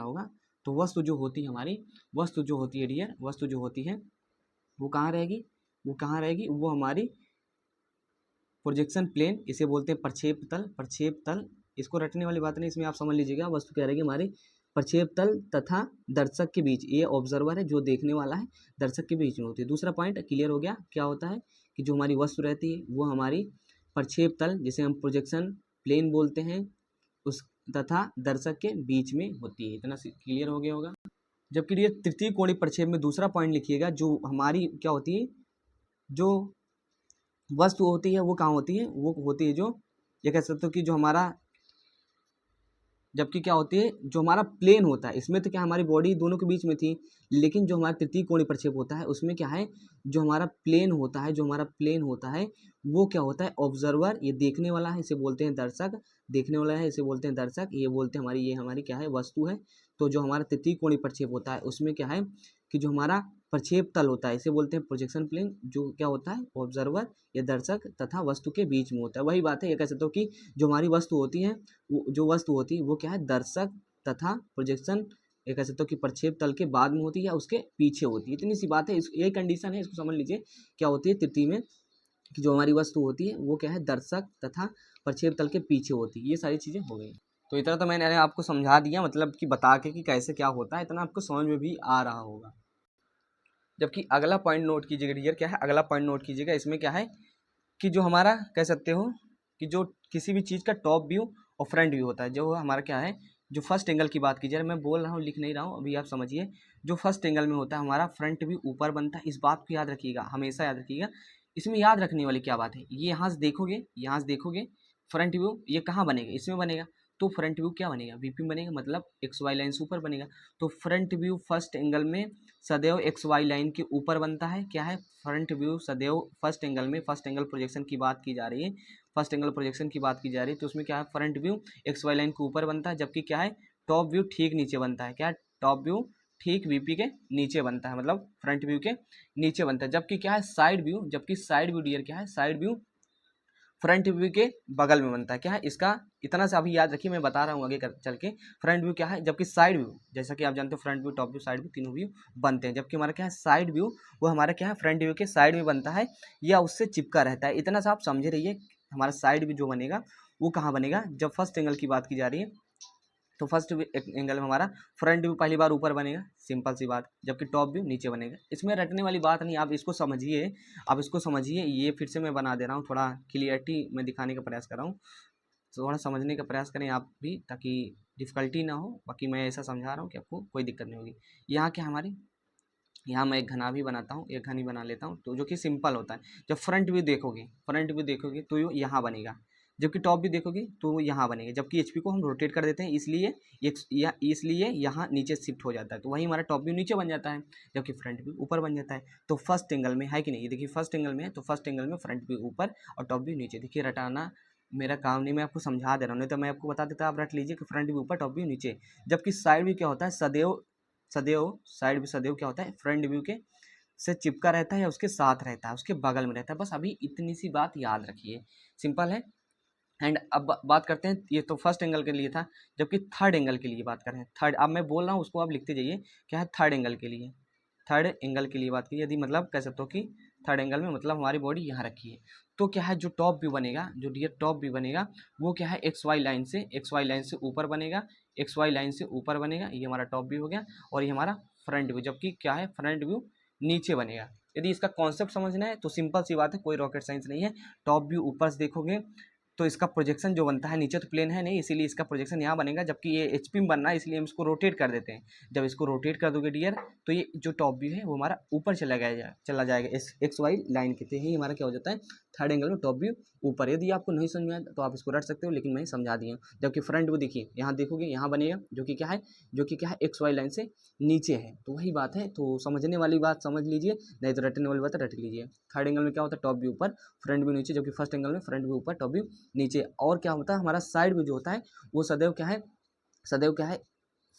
S1: होगा, तो वस्तु जो होती है हमारी, वस्तु जो होती है डियर, वस्तु जो होती है वो कहाँ रहेगी, वो हमारी प्रोजेक्शन प्लेन, इसे बोलते हैं प्रक्षेप तल। इसको रटने वाली बात नहीं, इसमें आप समझ लीजिएगा, वस्तु क्या रहेगी हमारी प्रक्षेप तल तथा दर्शक के बीच, ये ऑब्जर्वर है जो देखने वाला है, दर्शक के बीच में होती है। दूसरा पॉइंट क्लियर हो गया। क्या होता है कि जो हमारी वस्तु रहती है वो हमारी प्रक्षेप तल, जिसे हम प्रोजेक्शन प्लेन बोलते हैं, उस तथा दर्शक के बीच में होती है। इतना क्लियर हो गया होगा। जबकि ये तृतीय कोणीय प्रक्षेप में दूसरा पॉइंट लिखिएगा, जो हमारी क्या होती है, जो वस्तु होती है वो कहाँ होती है, वो होती है जो ये कह सकते हो कि जो हमारा, जबकि क्या होती है, जो हमारा प्लेन होता है, इसमें तो क्या हमारी बॉडी दोनों के बीच में थी, लेकिन जो हमारा तृतीय कोणीय प्रक्षेप होता है उसमें क्या है, जो हमारा प्लेन होता है वो क्या होता है, ऑब्जर्वर, ये देखने वाला है, इसे बोलते हैं दर्शक, ये हमारी क्या है, वस्तु है। तो जो हमारा तृतीय कोणीय प्रक्षेप होता है उसमें क्या है कि जो हमारा प्रक्षेप तल होता है, इसे बोलते हैं प्रोजेक्शन प्लेन, जो क्या होता है, ऑब्जर्वर या दर्शक तथा वस्तु के बीच में होता है। वही बात है, ये कह सकते हो कि जो हमारी वस्तु होती है, वो क्या है, दर्शक तथा प्रोजेक्शन, ये कह सकते हो कि प्रक्षेप तल के बाद में होती है या उसके पीछे होती है। इतनी सी बात है, ये कंडीशन है, इसको समझ लीजिए। क्या होती है तृतीय में कि जो हमारी वस्तु होती है वो क्या है, दर्शक तथा प्रक्षेप तल के पीछे होती है। ये सारी चीज़ें हो गई। तो इतना तो मैंने आपको समझा दिया, मतलब कि बता के कि कैसे क्या होता है, इतना आपको समझ में भी आ रहा होगा। जबकि अगला पॉइंट नोट कीजिएगा डियर, क्या है अगला पॉइंट नोट कीजिएगा। इसमें क्या है कि जो हमारा कह सकते हो कि जो किसी भी चीज़ का टॉप व्यू और फ्रंट व्यू होता है, जो हमारा क्या है, जो फर्स्ट एंगल की बात कीजिए, मैं बोल रहा हूँ लिख नहीं रहा हूँ, अभी आप समझिए। जो फर्स्ट एंगल में होता है हमारा फ्रंट व्यू ऊपर बनता है, इस बात को याद रखिएगा, हमेशा याद रखिएगा। इसमें याद रखने वाली क्या बात है, ये यहाँ से देखोगे फ्रंट व्यू ये कहाँ बनेगा, इसमें बनेगा। तो फ्रंट व्यू क्या बनेगा, VP बनेगा, मतलब XY लाइन से ऊपर बनेगा। तो फ्रंट व्यू फर्स्ट एंगल में सदैव XY लाइन के ऊपर बनता है। क्या है, फ्रंट व्यू सदैव फर्स्ट एंगल में, फर्स्ट एंगल प्रोजेक्शन की बात की जा रही है, तो उसमें क्या है, फ्रंट व्यू XY लाइन के ऊपर बनता है। जबकि क्या है, टॉप व्यू ठीक नीचे बनता है। क्या है, टॉप व्यू ठीक VP के नीचे बनता है, मतलब फ्रंट व्यू के नीचे बनता है। जबकि क्या है, साइड व्यू डियर, क्या है, साइड व्यू फ्रंट व्यू के बगल में बनता है। क्या है, इसका इतना सा अभी याद रखिए, मैं बता रहा हूँ आगे चल के। फ्रंट व्यू क्या है, जबकि साइड व्यू, जैसा कि आप जानते हो front view, top view, side view, तीनों व्यू बनते हैं। जबकि हमारा क्या है, साइड व्यू वो हमारा क्या है, फ्रंट व्यू के साइड में बनता है या उससे चिपका रहता है। इतना सा आप समझे रहिए। हमारा साइड व्यू जो बनेगा वो कहाँ बनेगा, जब फर्स्ट एंगल की बात की जा रही है, तो फर्स्ट एंगल में हमारा फ्रंट व्यू पहली बार ऊपर बनेगा, सिंपल सी बात, जबकि टॉप व्यू नीचे बनेगा। इसमें रटने वाली बात नहीं, आप इसको समझिए। ये फिर से मैं बना दे रहा हूँ, थोड़ा क्लियरिटी मैं दिखाने का प्रयास कर रहा हूँ, तो थोड़ा समझने का प्रयास करें आप भी, ताकि डिफ़िकल्टी ना हो। बाकी मैं ऐसा समझा रहा हूँ कि आपको कोई दिक्कत नहीं होगी। यहाँ क्या हमारी, यहाँ मैं एक घना भी बनाता हूँ, एक घनी बना लेता हूँ, तो जो कि सिंपल होता है। जब फ्रंट व्यू देखोगे तो ये यहाँ बनेगा, जबकि टॉप व्यू देखोगे तो वो यहाँ बनेगा। जबकि HP को हम रोटेट कर देते हैं, इसलिए यहाँ नीचे शिफ्ट हो जाता है, तो वही हमारा टॉप व्यू नीचे बन जाता है, जबकि फ्रंट व्यू ऊपर बन जाता है। तो फर्स्ट एंगल में है कि नहीं, ये देखिए फर्स्ट एंगल में है, तो फर्स्ट एंगल में फ्रंट व्यू ऊपर और टॉप व्यू नीचे। देखिए रटाना मेरा काम नहीं, मैं आपको समझा दे रहा हूँ, नहीं तो मैं आपको बता देता, आप रट लीजिए कि फ्रंट व्यू ऊपर, टॉप व्यू नीचे। जबकि साइड व्यू क्या होता है, सदैव क्या होता है, फ्रंट व्यू के से चिपका रहता है या उसके साथ रहता है, उसके बगल में रहता है। बस अभी इतनी सी बात याद रखिए, सिंपल है। एंड अब बात करते हैं, ये तो फर्स्ट एंगल के लिए था। जबकि थर्ड एंगल के लिए बात करें, थर्ड, अब मैं बोल रहा हूँ उसको आप लिखते जाइए। क्या है, थर्ड एंगल के लिए, थर्ड एंगल के लिए बात की, यदि मतलब कह सकते हो कि थर्ड एंगल में मतलब हमारी बॉडी यहाँ रखी है, तो क्या है जो टॉप व्यू बनेगा, जो डियर टॉप व्यू बनेगा वो क्या है एक्स वाई लाइन से ऊपर बनेगा, एक्स वाई लाइन से ऊपर बनेगा, ये हमारा टॉप व्यू हो गया। और ये हमारा फ्रंट व्यू, जबकि क्या है फ्रंट व्यू नीचे बनेगा। यदि इसका कॉन्सेप्ट समझना है तो सिंपल सी बात है, कोई रॉकेट साइंस नहीं है। टॉप व्यू ऊपर से देखोगे तो इसका प्रोजेक्शन जो बनता है, नीचे तो प्लेन है नहीं, इसीलिए इसका प्रोजेक्शन यहाँ बनेगा, जबकि ये एचपी में बनना है, इसलिए हम इसको रोटेट कर देते हैं। जब इसको रोटेट कर दोगे डियर तो ये जो टॉप व्यू है वो हमारा ऊपर चला जाएगा एक्स वाई लाइन के, तो यही हमारा क्या हो जाता है थर्ड एंगल में टॉप व्यू ऊपर। यदि आपको नहीं समझ में आया तो आप इसको रट सकते हो, लेकिन मैं समझा दिया। जबकि फ्रंट व्यू देखिए यहाँ देखोगे यहाँ बनेगा, जो कि क्या है एक्स वाई लाइन से नीचे है, तो वही बात है। तो समझने वाली बात समझ लीजिए, नहीं तो रटने वाली बात रट लीजिए। थर्ड एंगल में क्या होता है टॉप व्यू ऊपर फ्रंट व्यू नीचे, जबकि फर्स्ट एंगल में फ्रंट व्यू ऊपर टॉप व्यू नीचे। और क्या होता है हमारा साइड व्यू जो होता है वो सदैव क्या है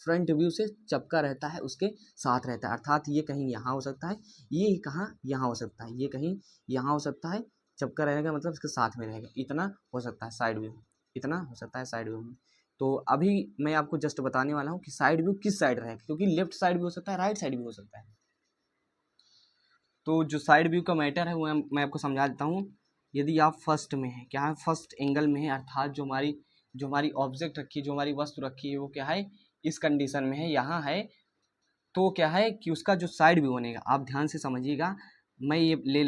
S1: फ्रंट व्यू से चपका रहता है, उसके साथ रहता है। अर्थात ये कहीं यहाँ हो सकता है, ये कहाँ यहाँ हो सकता है, ये कहीं यहाँ हो सकता है, चपका रहेगा मतलब इसके साथ में रहेगा, इतना हो सकता है साइड व्यू, इतना हो सकता है साइड व्यू में। तो अभी मैं आपको जस्ट बताने वाला हूँ कि साइड व्यू किस साइड रहेगा, क्योंकि लेफ्ट साइड भी हो सकता है, राइट साइड भी हो सकता है। तो जो साइड व्यू का मैटर है वो मैं आपको समझा देता हूँ। यदि आप फर्स्ट में है, क्या है फर्स्ट एंगल में है, अर्थात जो हमारी ऑब्जेक्ट रखी है, जो हमारी वस्तु रखी है वो क्या है इस कंडीशन में है, यहाँ है, तो क्या है कि उसका जो साइड व्यू बनेगा, आप ध्यान से समझिएगा। मैं ये ले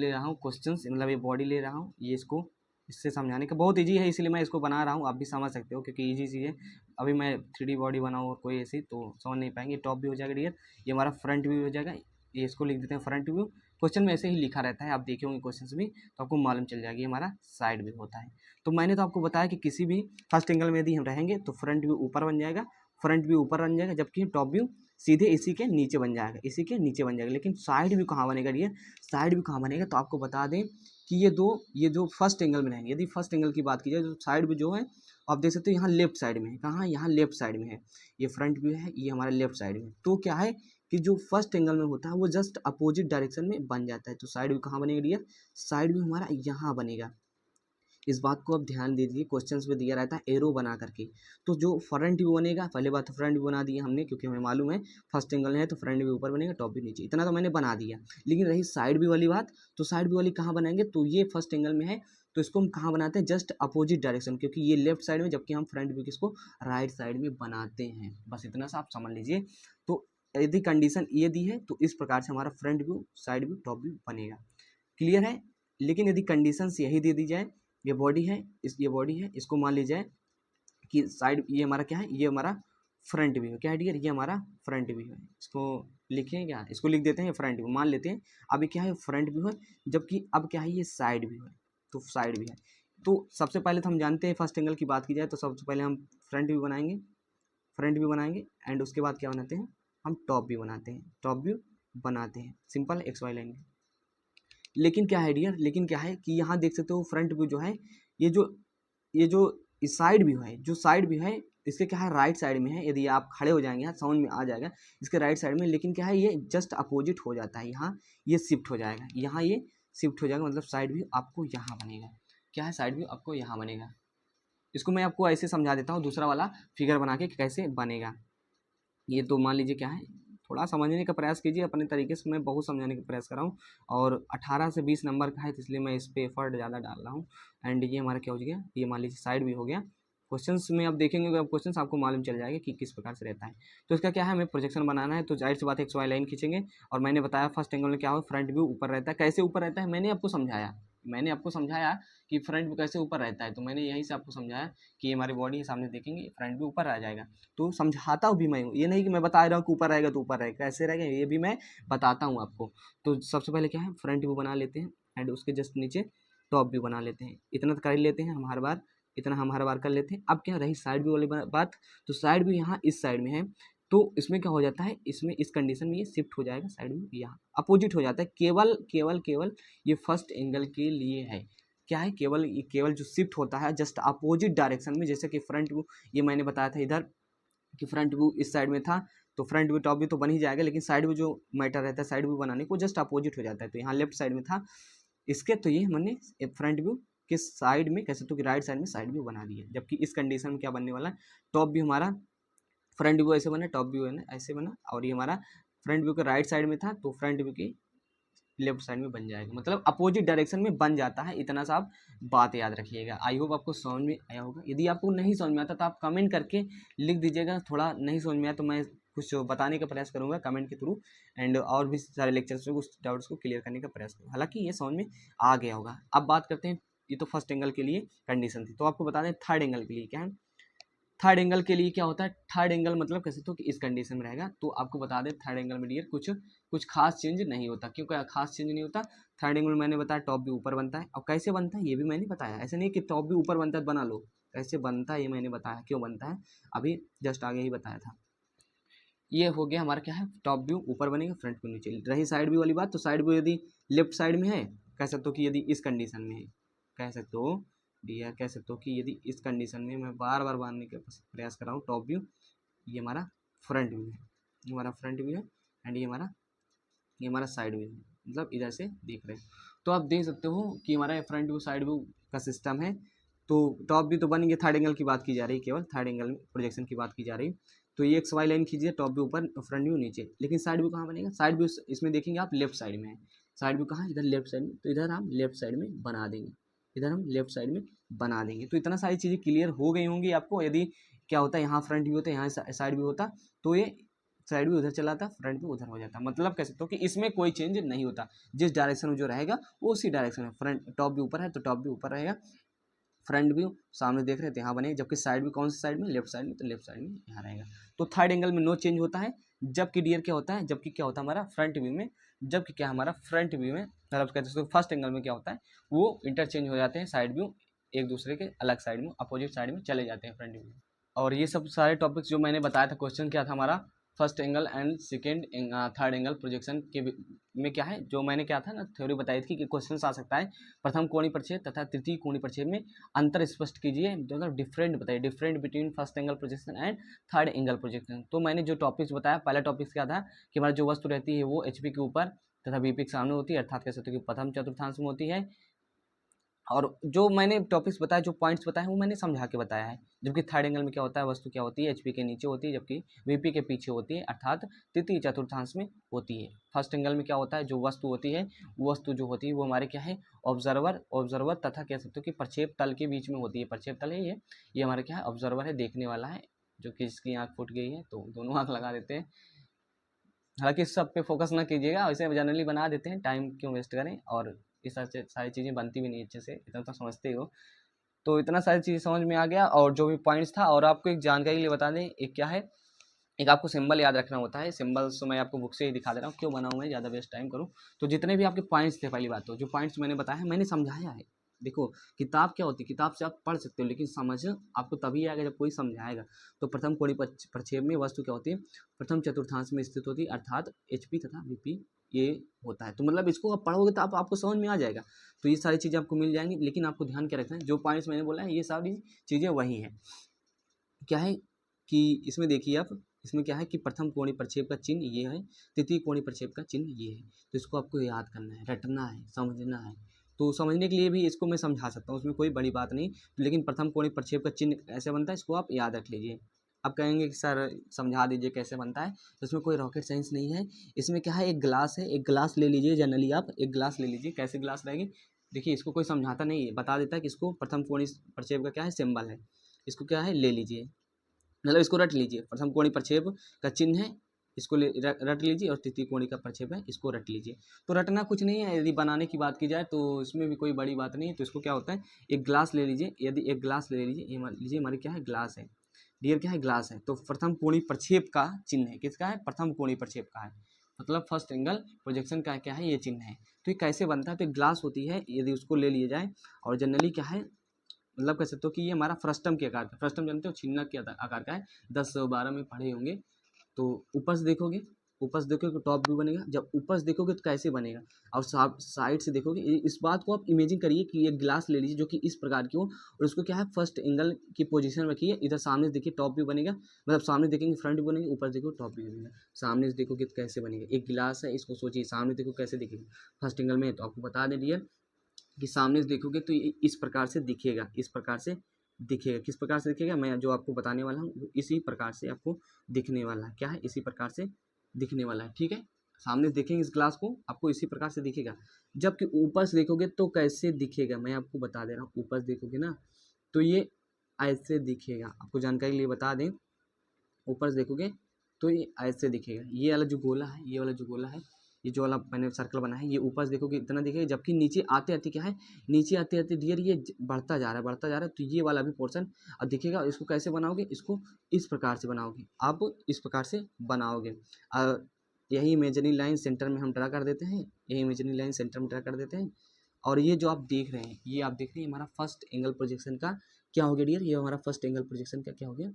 S1: रहा हूँ क्वेश्चंस, मतलब ये बॉडी ले रहा हूँ, ये इसको इससे समझाने का बहुत ईजी है, इसलिए मैं इसको बना रहा हूँ, आप भी समझ सकते हो क्योंकि ईजी चीज़ है। अभी मैं 3D बॉडी बनाऊँ और कोई ऐसी तो समझ नहीं पाएंगे। टॉप व्यू हो जाएगा डियर, ये हमारा फ्रंट व्यू हो जाएगा, ये इसको लिख देते हैं फ्रंट व्यू। क्वेश्चन में ऐसे ही लिखा रहता है, आप देखे होंगे क्वेश्चन भी तो आपको मालूम चल जाएगी, हमारा साइड व्यू होता है। तो मैंने तो आपको बताया कि किसी भी फर्स्ट एंगल में यदि हम रहेंगे तो फ्रंट व्यू ऊपर बन जाएगा, जबकि टॉप व्यू सीधे इसी के नीचे बन जाएगा, लेकिन साइड व्यू कहाँ बनेगा डियर, साइड व्यू कहाँ बनेगा तो आपको बता दें कि ये जो फर्स्ट एंगल में रहेंगे। यदि फर्स्ट एंगल की बात की जाए तो साइड व्यू जो है आप देख सकते हो यहाँ लेफ्ट साइड में है, कहाँ यहाँ लेफ्ट साइड में है, ये फ्रंट व्यू है, ये हमारा लेफ्ट साइड में। तो क्या है कि जो फर्स्ट एंगल में होता है वो जस्ट अपोजिट डायरेक्शन में बन जाता है। तो साइड व्यू कहाँ बनेगा डियर, साइड व्यू हमारा यहाँ बनेगा। इस बात को आप ध्यान दे दीजिए, क्वेश्चंस में दिया रहता है एरो बना करके। तो जो फ्रंट व्यू बनेगा, पहले बात तो फ्रंट व्यू बना दिया हमने, क्योंकि हमें मालूम है फर्स्ट एंगल है तो फ्रंट व्यू ऊपर बनेगा, टॉप व्यू नीचे, इतना तो मैंने बना दिया। लेकिन रही साइड व्यू वाली बात, तो साइड व्यू वाली कहाँ बनाएंगे, तो ये फर्स्ट एंगल में है तो इसको हम कहाँ बनाते हैं जस्ट अपोजिट डायरेक्शन, क्योंकि ये लेफ्ट साइड में, जबकि हम फ्रंट व्यू किसको राइट साइड में बनाते हैं। बस इतना सा आप समझ लीजिए। तो यदि कंडीशन ये दी है तो इस प्रकार से हमारा front view, side view, top view बनेगा। क्लियर है। लेकिन यदि कंडीशंस यही दे दी जाए, ये बॉडी है, ये बॉडी है, इसको मान लीजिए कि साइड, ये हमारा क्या है, ये हमारा फ्रंट व्यू है, क्या है डियर, ये हमारा फ्रंट व्यू है। इसको लिखें क्या, इसको लिख देते हैं फ्रंट व्यू, मान लेते हैं। अभी क्या है फ्रंट व्यू है, जबकि अब क्या है ये साइड व्यू है, तो साइड व्यू है। तो सबसे पहले तो हम जानते हैं फर्स्ट एंगल की बात की जाए तो सबसे पहले हम फ्रंट व्यू बनाएंगे, एंड उसके बाद क्या बनाते हैं हम टॉप व्यू बनाते हैं, सिंपल एक्स वाई लाइन में। लेकिन क्या है डियर, लेकिन क्या है कि यहाँ देख सकते हो फ्रंट व्यू जो है, ये जो साइड व्यू है, जो साइड व्यू है इसके क्या है राइट साइड में है। यदि आप खड़े हो जाएंगे यहाँ साउंड में आ जाएगा इसके राइट साइड में, लेकिन क्या है ये जस्ट अपोजिट हो जाता है, यहाँ ये शिफ्ट हो जाएगा, यहाँ ये शिफ्ट हो जाएगा, मतलब साइड व्यू आपको यहाँ बनेगा। क्या है साइड व्यू आपको यहाँ बनेगा। इसको मैं आपको ऐसे समझा देता हूँ दूसरा वाला फिगर बना के कैसे बनेगा। ये तो मान लीजिए क्या है, थोड़ा समझने का प्रयास कीजिए अपने तरीके से, मैं बहुत समझाने का प्रयास कर रहा हूँ। और 18 से 20 नंबर का है तो इसलिए मैं इस पर एफर्ट ज़्यादा डाल रहा हूँ। एंड ये हमारा क्या हो गया, ये मान लीजिए साइड भी हो गया। क्वेश्चंस में आप देखेंगे, अब क्वेश्चंस आपको मालूम चल जाएगा कि किस प्रकार से रहता है। तो इसका क्या है, हमें प्रोजेक्शन बनाना है, तो जाहिर सी बात है एक्स वाई लाइन खींचेंगे। और मैंने बताया फर्स्ट एंगल में क्या हो, फ्रंट व्यू ऊपर रहता है। कैसे ऊपर रहता है मैंने आपको समझाया कि फ्रंट व्यू कैसे ऊपर रहता है, तो मैंने यहीं से आपको समझाया कि ये हमारी बॉडी के सामने देखेंगे फ्रंट व्यू ऊपर आ जाएगा। तो समझाता भी मैं हूँ, ये नहीं कि मैं बता रहा हूँ कि ऊपर रहेगा तो ऊपर रहेगा, कैसे रहेगा ये भी मैं बताता हूँ आपको। तो सबसे पहले क्या है फ्रंट व्यू बना लेते हैं, एंड उसके जस्ट नीचे टॉप व्यू बना लेते हैं। इतना तो कर लेते हैं हम हर बार, इतना हम हर बार कर लेते हैं। अब क्या रही साइड व्यू वाली बात, तो साइड व्यू यहाँ इस साइड में है, तो इसमें क्या हो जाता है, इसमें इस कंडीशन में ये शिफ्ट हो जाएगा, साइड व्यू यहाँ अपोजिट हो जाता है। केवल ये फर्स्ट एंगल के लिए है। क्या है, केवल जो शिफ्ट होता है जस्ट अपोजिट डायरेक्शन में। जैसे कि फ्रंट व्यू, ये मैंने बताया था इधर कि फ्रंट व्यू इस साइड में था, तो फ्रंट व्यू टॉप व्यू तो बन ही जाएगा, लेकिन साइड व्यू जो मैटर रहता है साइड व्यू बनाने को जस्ट अपोजिट हो जाता है। तो यहाँ लेफ्ट साइड में था इसके, तो ये हमने फ्रंट व्यू के साइड में कह सकते हो कि राइट साइड में साइड व्यू बना दिया। जबकि इस कंडीशन में क्या बनने वाला है, टॉप व्यू हमारा, फ्रंट व्यू ऐसे बना, टॉप व्यू है ना ऐसे बना, और ये हमारा फ्रंट व्यू के राइट साइड में था तो फ्रंट व्यू की लेफ्ट साइड में बन जाएगा, मतलब अपोजिट डायरेक्शन में बन जाता है। इतना सा आप बात याद रखिएगा। आई होप आपको समझ में आया होगा। यदि आपको नहीं समझ में आता तो आप कमेंट करके लिख दीजिएगा, थोड़ा नहीं समझ में आया तो मैं कुछ बताने का प्रयास करूंगा कमेंट के थ्रू, एंड और भी सारे लेक्चर्स में कुछ डाउट्स को क्लियर करने का प्रयास करूँगा। हालांकि ये समझ में आ गया होगा। अब बात करते हैं, ये तो फर्स्ट एंगल के लिए कंडीशन थी, तो आपको बता दें थर्ड एंगल के लिए क्या है। थर्ड एंगल के लिए क्या होता है, थर्ड एंगल मतलब कैसे तो कि इस कंडीशन में रहेगा। तो आपको बता दें थर्ड एंगल में डियर कुछ खास चेंज नहीं होता। क्यों क्या खास चेंज नहीं होता? थर्ड एंगल मैंने बताया टॉप भी ऊपर बनता है। और कैसे बनता है ये भी मैंने बताया, ऐसे नहीं कि टॉप भी ऊपर बनता है बना लो, कैसे बनता है ये मैंने बताया, क्यों बनता है अभी जस्ट आगे ही बताया था। ये हो गया हमारा क्या है, टॉप व्यू ऊपर बनेगा, फ्रंट व्यू नीचे। रही साइड व्यू वाली बात, तो साइड व्यू यदि लेफ्ट साइड में है, कह सकते हो कि यदि इस कंडीशन में है, कह सकते हो डियर, कह सकते हो कि यदि इस कंडीशन में, मैं बार बार बांधने का प्रयास कर रहा हूँ, टॉप व्यू ये हमारा फ्रंट व्यू है, ये हमारा फ्रंट व्यू है, एंड ये हमारा साइड व्यू है, मतलब इधर से देख रहे हैं। तो आप देख सकते हो कि हमारा फ्रंट व्यू साइड व्यू का सिस्टम है। तो टॉप व्यू तो बन गया, थर्ड एंगल की बात की जा रही है, केवल थर्ड एंगल प्रोजेक्शन की बात की जा रही है। तो ये एक्स वाई लाइन खींचिए, टॉप व्यू ऊपर, फ्रंट व्यू नीचे। लेकिन साइड व्यू कहाँ बनेगा? साइड व्यू इसमें देखेंगे आप लेफ्ट साइड में है। साइड व्यू कहाँ? इधर लेफ्ट साइड में। तो इधर हम लेफ्ट साइड में बना देंगे, इधर हम लेफ्ट साइड में बना देंगे। तो इतना सारी चीज़ें क्लियर हो गई होंगी आपको। यदि क्या होता है, यहाँ फ्रंट व्यू होता है, यहाँ साइड व्यू होता, तो ये साइड भी उधर चला जाता, फ्रंट भी उधर हो जाता। मतलब कह सकते हो कि इसमें कोई चेंज नहीं होता, जिस डायरेक्शन में जो रहेगा वो उसी डायरेक्शन में। फ्रंट टॉप भी ऊपर है तो टॉप भी ऊपर रहेगा, फ्रंट व्यू सामने देख रहे थे यहाँ बनेगा, जबकि साइड व्यू कौन सी साइड में? लेफ्ट साइड में, तो लेफ्ट साइड में यहाँ रहेगा। तो थर्ड एंगल में नो चेंज होता है। जबकि डियर क्या होता है, जबकि क्या होता है हमारा फ्रंट व्यू में, जबकि क्या हमारा फ्रंट व्यू में, मतलब कहते हैं फर्स्ट एंगल में क्या होता है, वो इंटरचेंज हो जाते हैं, साइड व्यू एक दूसरे के अलग साइड में, अपोजिट साइड में चले जाते हैं फ्रंट व्यू में। और ये सब सारे टॉपिक्स जो मैंने बताया था, क्वेश्चन क्या था हमारा, first angle and second third angle projection के में क्या है, जो मैंने क्या था ना थ्योरी बताई थी कि क्वेश्चन आ सकता है प्रथम कोणीय प्रक्षेप तथा तृतीय कोणीय प्रक्षेप में अंतर स्पष्ट कीजिए, मतलब डिफरेंट बताइए, different between first angle projection and third angle projection. तो मैंने जो टॉपिक्स बताया, पहला टॉपिक्स क्या था कि हमारी जो वस्तु रहती है वो एचपी के ऊपर तथा बीपी के सामने होती है, अर्थात कह सकते हो कि प्रथम चतुर्थांश में होती है। और जो मैंने टॉपिक्स बताए, जो पॉइंट्स बताए, वो मैंने समझा के बताया है। जबकि थर्ड एंगल में क्या होता है, वस्तु क्या होती है, एचपी के नीचे होती है, जबकि वीपी के पीछे होती है, अर्थात तृतीय चतुर्थांश में होती है। फर्स्ट एंगल में क्या होता है, जो वस्तु होती है, वो वस्तु जो होती है वो हमारे क्या है, ऑब्जर्वर तथा कह सकते हो कि प्रक्षेप तल के बीच में होती है। प्रक्षेप तल है ये हमारे क्या है, ऑब्जर्वर है, देखने वाला है, जो कि इसकी आँख फूट गई है तो दोनों आँख लगा देते हैं। हालांकि इस सब पे फोकस ना कीजिएगा, वैसे जनरली बना देते हैं, टाइम क्यों वेस्ट करें। और इस सारी चीज़ें बनती भी नहीं अच्छे से, इतना तो समझते ही हो। तो इतना सारी चीज़ समझ में आ गया, और जो भी पॉइंट्स था। और आपको एक जानकारी के लिए बता दें, एक क्या है, एक आपको सिंबल याद रखना होता है। सिंबल्स तो मैं आपको बुक से ही दिखा दे रहा हूँ, क्यों बनाऊँ मैं, ज़्यादा वेस्ट टाइम करूँ। तो जितने भी आपके पॉइंट्स थे, पहली बात तो जो पॉइंट्स मैंने बताया है, मैंने समझाया है। देखो, किताब क्या होती है, किताब से आप पढ़ सकते हो, लेकिन समझ आपको तभी आएगा जब कोई समझाएगा। तो प्रथम कोणीय प्रक्षेप में वस्तु क्या होती है, प्रथम चतुर्थांश में स्थित होती है, अर्थात एचपी तथा वीपी ये होता है। तो मतलब इसको आप पढ़ोगे तो आपको समझ में आ जाएगा। तो ये सारी चीज़ें आपको मिल जाएंगी, लेकिन आपको ध्यान क्या रखना है, जो पॉइंट्स मैंने बोला है ये सारी चीज़ें वही हैं। क्या है कि इसमें देखिए आप, इसमें क्या है कि प्रथम कोणीय प्रक्षेप का चिन्ह ये है, तृतीय कोणीय प्रक्षेप का चिन्ह ये है। तो इसको आपको याद करना है, रटना है, समझना है। तो समझने के लिए भी इसको मैं समझा सकता हूँ, उसमें कोई बड़ी बात नहीं। लेकिन प्रथम कोणीय प्रक्षेप का चिन्ह ऐसे बनता है, इसको आप याद रख लीजिए। आप कहेंगे कि सर समझा दीजिए कैसे बनता है, तो इसमें कोई रॉकेट साइंस नहीं है। इसमें क्या है, एक गिलास है, एक गिलास ले लीजिए, जनरली आप एक गिलास ले लीजिए। कैसे गिलास रहेगी, देखिए इसको कोई समझाता नहीं है, बता देता है कि इसको प्रथम कोणीय प्रक्षेप का क्या है, सिंबल है। इसको क्या है, ले लीजिए, मतलब इसको रट लीजिए। प्रथम कोणीय प्रक्षेप का चिन्ह है, इसको रट लीजिए, और तृतीय कोणीय का प्रक्षेप है, इसको रट लीजिए। तो रटना कुछ नहीं है, यदि बनाने की बात की जाए तो इसमें भी कोई बड़ी बात नहीं है। तो इसको क्या होता है, एक ग्लास ले लीजिए, यदि एक ग्लास ले लीजिए, ये मान लीजिए हमारी क्या है, ग्लास है, डियर क्या है, ग्लास है। तो प्रथम कोणीय प्रक्षेप का चिन्ह है, किसका है, प्रथम कोणीय प्रक्षेप का है, मतलब फर्स्ट एंगल प्रोजेक्शन का क्या है, ये चिन्ह है। तो ये कैसे बनता है, तो एक ग्लास होती है, यदि उसको ले लिया जाए, और जनरली क्या है, मतलब कह सकते हो कि ये हमारा फ्रस्टम के आकार का, फ्रस्टम जानते हो, छिन्नक के आकार का है, 10-12 में पढ़े होंगे। तो ऊपर से देखोगे, ऊपर से देखोगे तो टॉप व्यू बनेगा। जब ऊपर से देखोगे तो कैसे बनेगा, और साइड से देखोगे, इस बात को आप इमेजिन करिए कि एक गिलास ले लीजिए जो कि इस प्रकार की हो, और उसको क्या है, फर्स्ट एंगल की पोजीशन रखिए, इधर सामने से देखिए टॉप व्यू बनेगा, मतलब सामने देखेंगे फ्रंट व्यू बनेगा, ऊपर देखो टॉप व्यू बनेगा। सामने से देखोगे तो कैसे बनेगा, एक गिलास है, इसको सोचिए सामने देखो कैसे दिखेगा फर्स्ट एंगल में। तो आपको बता दें डियर कि सामने से देखोगे तो ये इस प्रकार से दिखेगा, इस प्रकार से दिखेगा। किस प्रकार से दिखेगा, मैं जो आपको बताने वाला हूँ इसी प्रकार से आपको दिखने वाला है। क्या है, इसी प्रकार से दिखने वाला है, ठीक है। सामने देखेंगे इस ग्लास को, आपको इसी प्रकार से दिखेगा। जबकि ऊपर से देखोगे तो कैसे दिखेगा, मैं आपको बता दे रहा हूँ। ऊपर से देखोगे ना तो ये ऐसे दिखेगा, आपको जानकारी के लिए बता दें। ऊपर से देखोगे तो ये ऐसे दिखेगा, ये वाला जो गोला है, ये वाला जो गोला है, ये जो वाला मैंने सर्कल बना है, ये ऊपर से देखोगे इतना दिखेगा। जबकि नीचे आते आते क्या है, नीचे आते आते डियर ये बढ़ता जा रहा है, बढ़ता जा रहा है। तो ये वाला भी पोर्शन अब दिखेगा। इसको कैसे बनाओगे, इसको इस प्रकार से बनाओगे, आप इस प्रकार से बनाओगे। यही इमेजिनरी लाइन सेंटर में हम ड्रा कर देते हैं, यही इमेजिनरी लाइन सेंटर में ड्रा कर देते हैं। और ये जो आप देख रहे हैं, ये आप देख रहे हैं हमारा फर्स्ट एंगल प्रोजेक्शन का क्या हो गया डियर, ये हमारा फर्स्ट एंगल प्रोजेक्शन का क्या हो गया,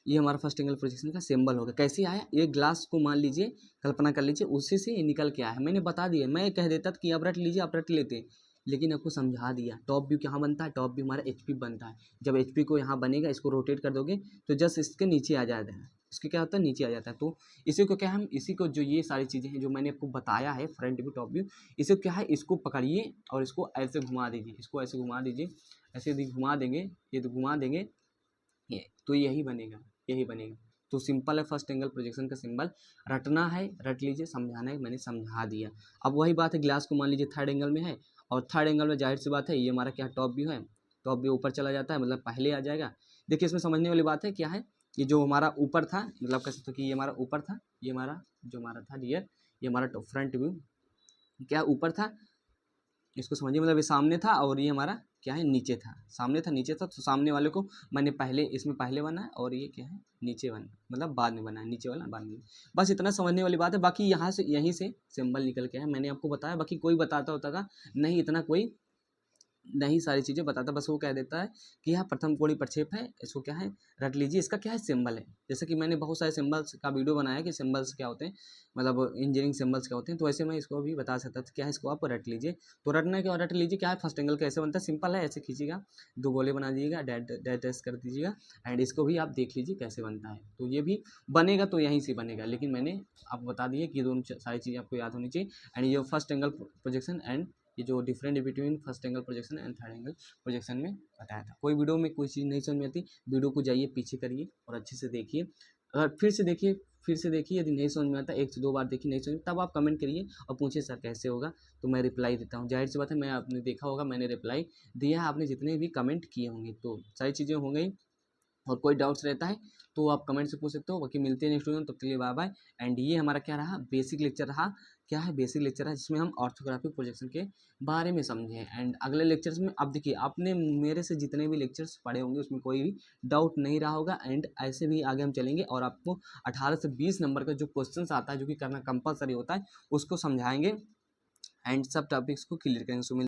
S1: ये हमारा फर्स्ट एंगल प्रोजेक्शन का सिंबल होगा। कैसे आया, ये ग्लास को मान लीजिए, कल्पना कर लीजिए, उसी से ये निकल के आया है। मैंने बता दिया, मैं कह देता कि आप रट लीजिए, आप रट लेते, लेकिन आपको समझा दिया। टॉप व्यू कहाँ बनता है, टॉप व्यू हमारा एचपी बनता है। जब एचपी को यहाँ बनेगा, इसको रोटेट कर दोगे तो जस्ट इसके नीचे आ जाता है, इसके क्या होता है, नीचे आ जाता है। तो इसी को क्या हम, इसी को जो ये सारी चीज़ें हैं जो मैंने आपको बताया है, फ्रंट व्यू टॉप व्यू, इसे क्या है, इसको पकड़िए और इसको ऐसे घुमा दीजिए, इसको ऐसे घुमा दीजिए, ऐसे यदि घुमा देंगे, ये तो घुमा देंगे ये, तो यही बनेगा, यही बनेगा। तो सिंपल है, फर्स्ट एंगल प्रोजेक्शन का सिंबल रटना है, रट लीजिए, समझाना है, मैंने समझा दिया। अब वही बात है, ग्लास को मान लीजिए थर्ड एंगल में है, और थर्ड एंगल में जाहिर सी बात है ये हमारा क्या टॉप व्यू है, टॉप व्यू ऊपर चला जाता है, मतलब पहले आ जाएगा। देखिए इसमें समझने वाली बात है क्या है, ये जो हमारा ऊपर था, मतलब कह सकते हो कि ये हमारा ऊपर था, ये हमारा जो हमारा था डियर, ये हमारा फ्रंट व्यू क्या ऊपर था, इसको समझिए, मतलब ये सामने था और ये हमारा क्या है, नीचे था, सामने था नीचे था। तो सामने वाले को मैंने पहले, इसमें पहले बना है, और ये क्या है, नीचे बना, मतलब बाद में बना है, नीचे वाला बाद में। बस इतना समझने वाली बात है। बाकी यहाँ से, यहीं से सिंबल निकल के है, मैंने आपको बताया। बाकी कोई बताता होता था नहीं, इतना कोई नहीं, सारी चीज़ें बताता, बस वो कह देता है कि यह प्रथम कोणीय प्रक्षेप है, इसको क्या है, रट लीजिए, इसका क्या है, सिंबल है। जैसे कि मैंने बहुत सारे सिंबल्स का वीडियो बनाया कि सिंबल्स क्या होते हैं, मतलब इंजीनियरिंग सिंबल्स क्या होते हैं, तो ऐसे मैं इसको भी बता सकता था। क्या है, इसको आप रट लीजिए। तो रटना क्या, रट लीजिए, क्या है, फर्स्ट एंगल कैसे बनता है, सिंपल है, ऐसे खींचिएगा, दो गोले बना दीजिएगा, डैट डैश कर दीजिएगा, एंड इसको भी आप देख लीजिए कैसे बनता है। तो ये भी बनेगा, तो यहीं से बनेगा, लेकिन मैंने आपको बता दिया कि ये दोनों सारी चीज़ें आपको याद होनी चाहिए। एंड ये फर्स्ट एंगल प्रोजेक्शन एंड ये जो different between first angle projection and third angle projection में बताया था। कोई वीडियो में कोई चीज़ नहीं समझ में आती, वीडियो को जाइए पीछे करिए और अच्छे से देखिए। अगर फिर से देखिए, यदि नहीं समझ में आता, एक से दो बार देखिए, नहीं समझ, तब आप कमेंट करिए और पूछिए सर कैसे होगा, तो मैं रिप्लाई देता हूँ। जाहिर सी बात है, मैं आपने देखा होगा, मैंने रिप्लाई दिया है, आपने जितने भी कमेंट किए होंगे, तो सारी चीज़ें हो गई। और कोई डाउट्स रहता है तो आप कमेंट से पूछ सकते हो। बाकी मिलते हैं नेक्स्ट वीडियो में, तब के लिए बाय बाय। एंड ये हमारा क्या रहा, बेसिक लेक्चर रहा। क्या है, बेसिक लेक्चर रहा, जिसमें हम ऑर्थोग्राफिक प्रोजेक्शन के बारे में समझे। एंड अगले लेक्चर्स में आप देखिए, आपने मेरे से जितने भी लेक्चर्स पढ़े होंगे उसमें कोई भी डाउट नहीं रहा होगा। एंड ऐसे भी आगे हम चलेंगे और आपको 18 से 20 नंबर का जो क्वेश्चन आता है, जो कि करना कंपलसरी होता है, उसको समझाएंगे एंड सब टॉपिक्स को क्लियर करेंगे।